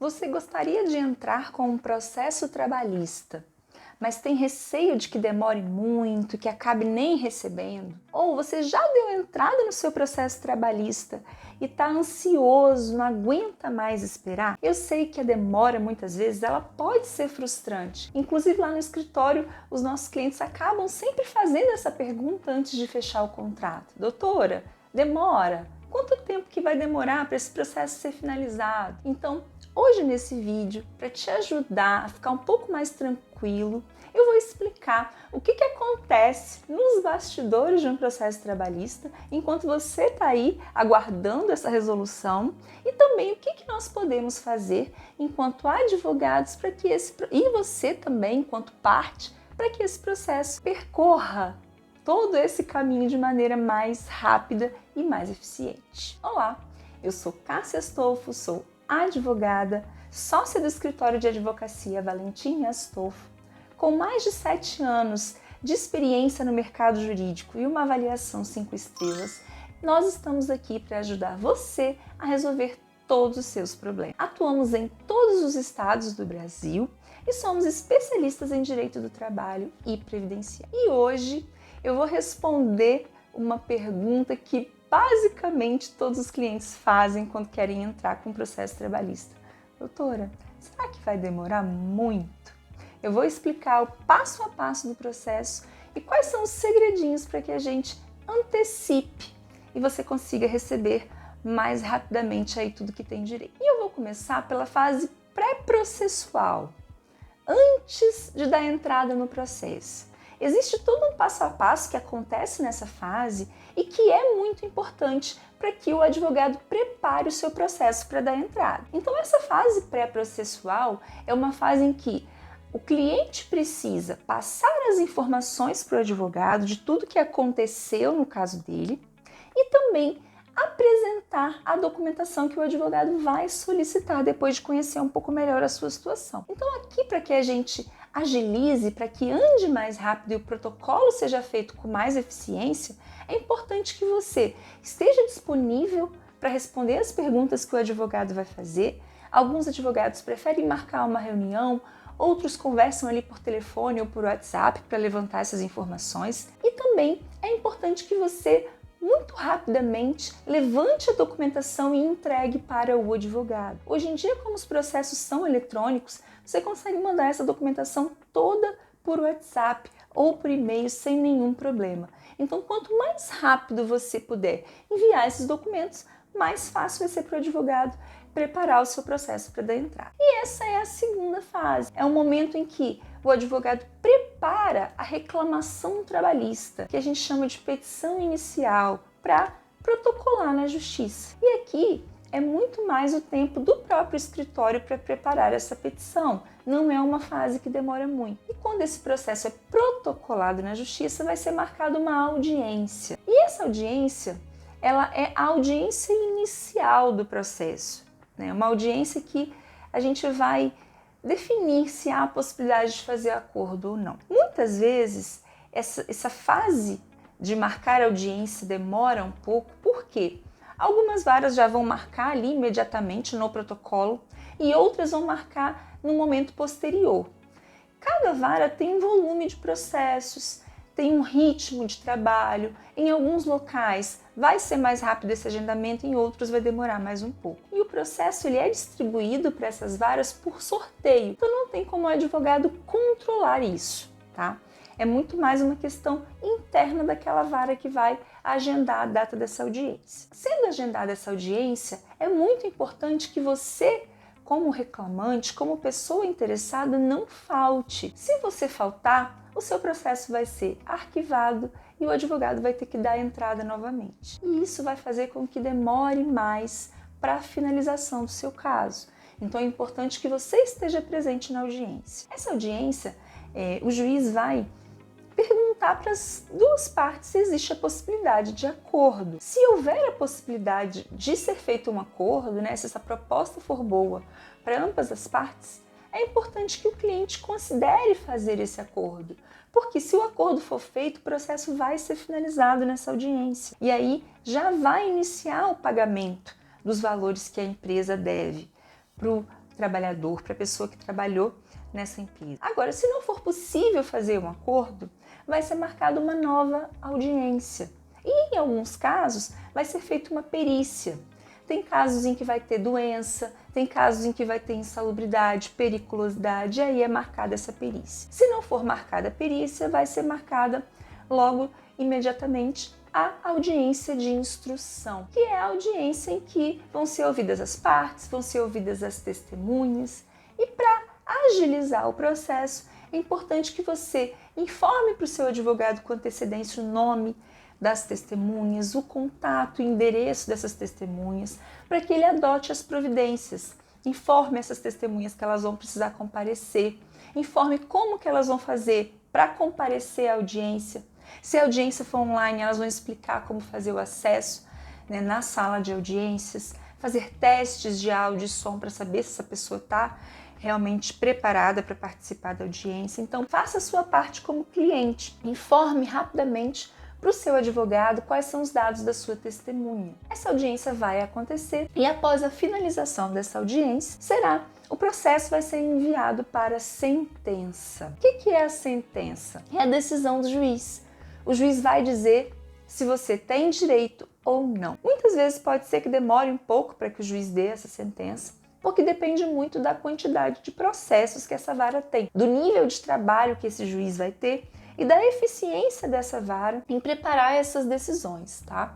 Você gostaria de entrar com um processo trabalhista, mas tem receio de que demore muito, que acabe nem recebendo? Ou você já deu entrada no seu processo trabalhista e está ansioso, não aguenta mais esperar? Eu sei que a demora muitas vezes ela pode ser frustrante. Inclusive lá no escritório, os nossos clientes acabam sempre fazendo essa pergunta antes de fechar o contrato. Doutora, demora? Quanto tempo que vai demorar para esse processo ser finalizado? Então, hoje nesse vídeo, para te ajudar a ficar um pouco mais tranquilo, eu vou explicar o que acontece nos bastidores de um processo trabalhista enquanto você está aí aguardando essa resolução e também o que nós podemos fazer enquanto advogados para que e você também enquanto parte para que esse processo percorra todo esse caminho de maneira mais rápida e mais eficiente. Olá, eu sou Cássia Astolfo, sou advogada, sócia do escritório de advocacia Valentim Astolfo, com mais de 7 anos de experiência no mercado jurídico e uma avaliação 5 estrelas. Nós estamos aqui para ajudar você a resolver todos os seus problemas. Atuamos em todos os estados do Brasil e somos especialistas em direito do trabalho e previdenciário. E hoje eu vou responder uma pergunta que basicamente todos os clientes fazem quando querem entrar com um processo trabalhista. Doutora, será que vai demorar muito? Eu vou explicar o passo a passo do processo e quais são os segredinhos para que a gente antecipe e você consiga receber mais rapidamente aí tudo que tem direito. E eu vou começar pela fase pré-processual, antes de dar entrada no processo. Existe todo um passo a passo que acontece nessa fase e que é muito importante para que o advogado prepare o seu processo para dar entrada. Então essa fase pré-processual é uma fase em que o cliente precisa passar as informações para o advogado de tudo que aconteceu no caso dele e também apresentar a documentação que o advogado vai solicitar depois de conhecer um pouco melhor a sua situação. Então aqui, para que a gente agilize, para que ande mais rápido e o protocolo seja feito com mais eficiência, é importante que você esteja disponível para responder as perguntas que o advogado vai fazer. Alguns advogados preferem marcar uma reunião, outros conversam ali por telefone ou por WhatsApp para levantar essas informações. E também é importante que você muito rapidamente levante a documentação e entregue para o advogado. Hoje em dia, como os processos são eletrônicos, você consegue mandar essa documentação toda por WhatsApp ou por e-mail sem nenhum problema. Então, quanto mais rápido você puder enviar esses documentos, mais fácil vai ser para o advogado preparar o seu processo para dar entrada. E essa é a segunda fase. É o momento em que o advogado prepara a reclamação trabalhista, que a gente chama de petição inicial, para protocolar na justiça. E aqui é muito mais o tempo do próprio escritório para preparar essa petição. Não é uma fase que demora muito. E quando esse processo é protocolado na justiça, vai ser marcada uma audiência. E essa audiência, ela é a audiência inicial do processo, né? Uma audiência que a gente vai definir se há a possibilidade de fazer acordo ou não. Muitas vezes, essa fase de marcar audiência demora um pouco, porque algumas varas já vão marcar ali imediatamente no protocolo e outras vão marcar no momento posterior. Cada vara tem um volume de processos, tem um ritmo de trabalho. Em alguns locais vai ser mais rápido esse agendamento, em outros vai demorar mais um pouco. E o processo ele é distribuído para essas varas por sorteio, então não tem como o advogado controlar isso, tá? É muito mais uma questão interna daquela vara que vai agendar a data dessa audiência. Sendo agendada essa audiência, é muito importante que você, como reclamante, como pessoa interessada, não falte. Se você faltar, o seu processo vai ser arquivado e o advogado vai ter que dar entrada novamente. E isso vai fazer com que demore mais para a finalização do seu caso. Então é importante que você esteja presente na audiência. Essa audiência, o juiz vai perguntar para as duas partes se existe a possibilidade de acordo. Se houver a possibilidade de ser feito um acordo, né, se essa proposta for boa para ambas as partes, é importante que o cliente considere fazer esse acordo, porque se o acordo for feito, o processo vai ser finalizado nessa audiência. E aí já vai iniciar o pagamento dos valores que a empresa deve para o trabalhador, para a pessoa que trabalhou nessa empresa. Agora, se não for possível fazer um acordo, vai ser marcada uma nova audiência. E em alguns casos vai ser feita uma perícia. Tem casos em que vai ter doença, tem casos em que vai ter insalubridade, periculosidade, e aí é marcada essa perícia. Se não for marcada a perícia, vai ser marcada logo, imediatamente, a audiência de instrução, que é a audiência em que vão ser ouvidas as partes, vão ser ouvidas as testemunhas. E para agilizar o processo, é importante que você informe para o seu advogado com antecedência o nome das testemunhas, o contato, o endereço dessas testemunhas, para que ele adote as providências. Informe essas testemunhas que elas vão precisar comparecer, informe como que elas vão fazer para comparecer à audiência. Se a audiência for online, elas vão explicar como fazer o acesso, né, na sala de audiências, fazer testes de áudio e som para saber se essa pessoa está realmente preparada para participar da audiência. Então, faça a sua parte como cliente, informe rapidamente para o seu advogado quais são os dados da sua testemunha. Essa audiência vai acontecer e após a finalização dessa audiência, o processo vai ser enviado para a sentença. O que é a sentença? É a decisão do juiz. O juiz vai dizer se você tem direito ou não. Muitas vezes pode ser que demore um pouco para que o juiz dê essa sentença, porque depende muito da quantidade de processos que essa vara tem, do nível de trabalho que esse juiz vai ter e da eficiência dessa vara em preparar essas decisões, tá?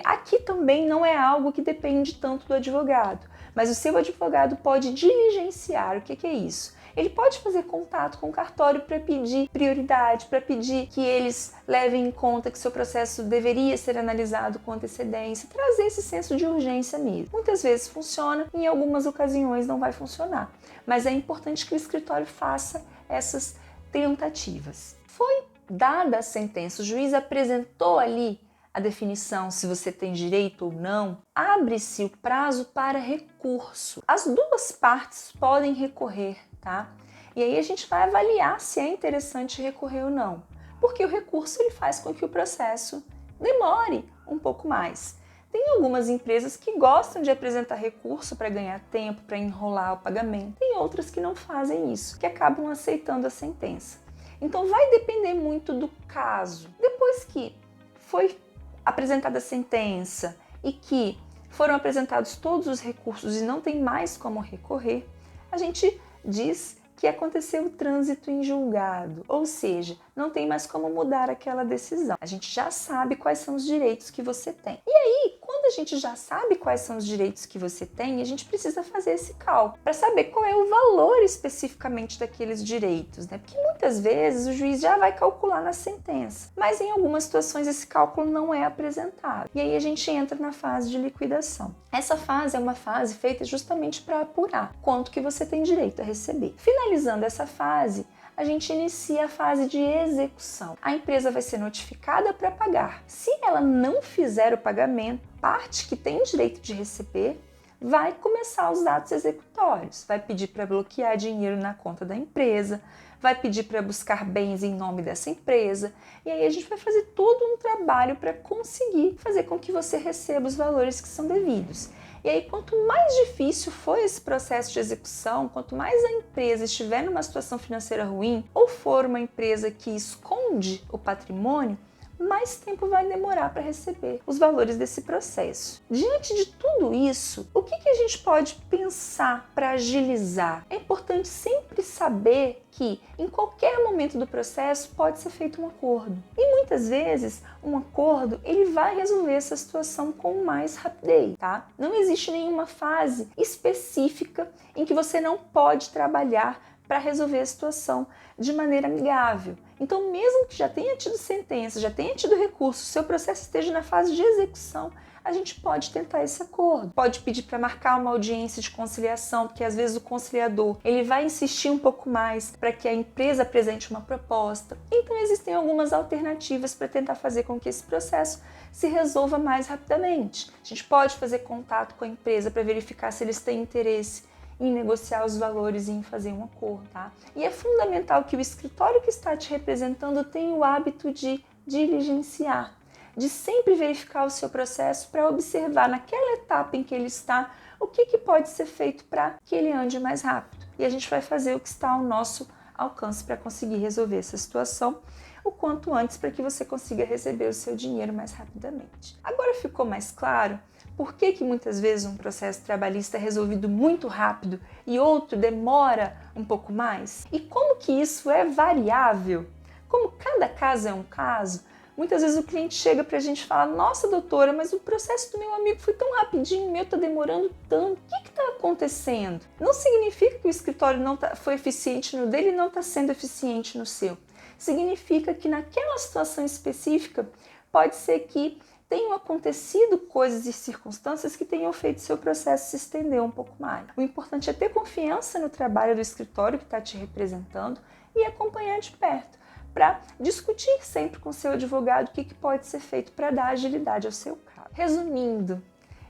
Aqui também não é algo que depende tanto do advogado, mas o seu advogado pode diligenciar. O que é isso? Ele pode fazer contato com o cartório para pedir prioridade, para pedir que eles levem em conta que seu processo deveria ser analisado com antecedência, trazer esse senso de urgência mesmo. Muitas vezes funciona, em algumas ocasiões não vai funcionar, mas é importante que o escritório faça essas tentativas. Foi dada a sentença, o juiz apresentou ali a definição se você tem direito ou não, abre-se o prazo para recurso. As duas partes podem recorrer, tá? E aí a gente vai avaliar se é interessante recorrer ou não, porque o recurso ele faz com que o processo demore um pouco mais. Tem algumas empresas que gostam de apresentar recurso para ganhar tempo, para enrolar o pagamento. Tem outras que não fazem isso, que acabam aceitando a sentença. Então vai depender muito do caso. Depois que foi apresentada a sentença e que foram apresentados todos os recursos e não tem mais como recorrer, a gente diz que aconteceu o trânsito em julgado, ou seja, não tem mais como mudar aquela decisão. A gente já sabe quais são os direitos que você tem. E aí, quando a gente já sabe quais são os direitos que você tem, a gente precisa fazer esse cálculo para saber qual é o valor especificamente daqueles direitos, né? Porque muitas vezes o juiz já vai calcular na sentença, mas em algumas situações esse cálculo não é apresentado. E aí a gente entra na fase de liquidação. Essa fase é uma fase feita justamente para apurar quanto que você tem direito a receber. Finalizando essa fase, a gente inicia a fase de execução. A empresa vai ser notificada para pagar. Se ela não fizer o pagamento, parte que tem direito de receber vai começar os atos executórios. Vai pedir para bloquear dinheiro na conta da empresa, vai pedir para buscar bens em nome dessa empresa, e aí a gente vai fazer todo um trabalho para conseguir fazer com que você receba os valores que são devidos. E aí, quanto mais difícil for esse processo de execução, quanto mais a empresa estiver numa situação financeira ruim, ou for uma empresa que esconde o patrimônio, mais tempo vai demorar para receber os valores desse processo. Diante de tudo isso, o que a gente pode pensar para agilizar? É importante sempre saber que em qualquer momento do processo pode ser feito um acordo. E muitas vezes um acordo ele vai resolver essa situação com mais rapidez, tá? Não existe nenhuma fase específica em que você não pode trabalhar para resolver a situação de maneira amigável. Então, mesmo que já tenha tido sentença, já tenha tido recurso, seu processo esteja na fase de execução, a gente pode tentar esse acordo. Pode pedir para marcar uma audiência de conciliação, porque às vezes o conciliador ele vai insistir um pouco mais para que a empresa apresente uma proposta. Então, existem algumas alternativas para tentar fazer com que esse processo se resolva mais rapidamente. A gente pode fazer contato com a empresa para verificar se eles têm interesse em negociar os valores e em fazer um acordo, tá? E é fundamental que o escritório que está te representando tenha o hábito de diligenciar, de sempre verificar o seu processo para observar naquela etapa em que ele está o que pode ser feito para que ele ande mais rápido. E a gente vai fazer o que está ao nosso alcance para conseguir resolver essa situação o quanto antes para que você consiga receber o seu dinheiro mais rapidamente. Agora ficou mais claro por que muitas vezes um processo trabalhista é resolvido muito rápido e outro demora um pouco mais? E como que isso é variável? Como cada caso é um caso, muitas vezes o cliente chega para a gente e fala: nossa doutora, mas o processo do meu amigo foi tão rapidinho, o meu está demorando tanto, o que está acontecendo? Não significa que o escritório não foi eficiente no dele e não está sendo eficiente no seu. Significa que naquela situação específica pode ser que tenham acontecido coisas e circunstâncias que tenham feito seu processo se estender um pouco mais. O importante é ter confiança no trabalho do escritório que está te representando e acompanhar de perto, para discutir sempre com seu advogado o que pode ser feito para dar agilidade ao seu caso. Resumindo,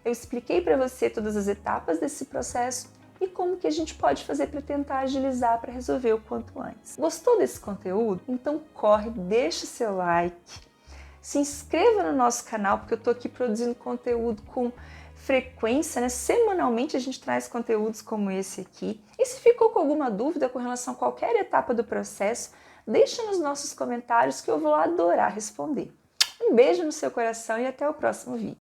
eu expliquei para você todas as etapas desse processo e como que a gente pode fazer para tentar agilizar para resolver o quanto antes. Gostou desse conteúdo? Então corre, deixa o seu like, se inscreva no nosso canal, porque eu estou aqui produzindo conteúdo com frequência, né? Semanalmente a gente traz conteúdos como esse aqui. E se ficou com alguma dúvida com relação a qualquer etapa do processo, deixa nos nossos comentários que eu vou adorar responder. Um beijo no seu coração e até o próximo vídeo.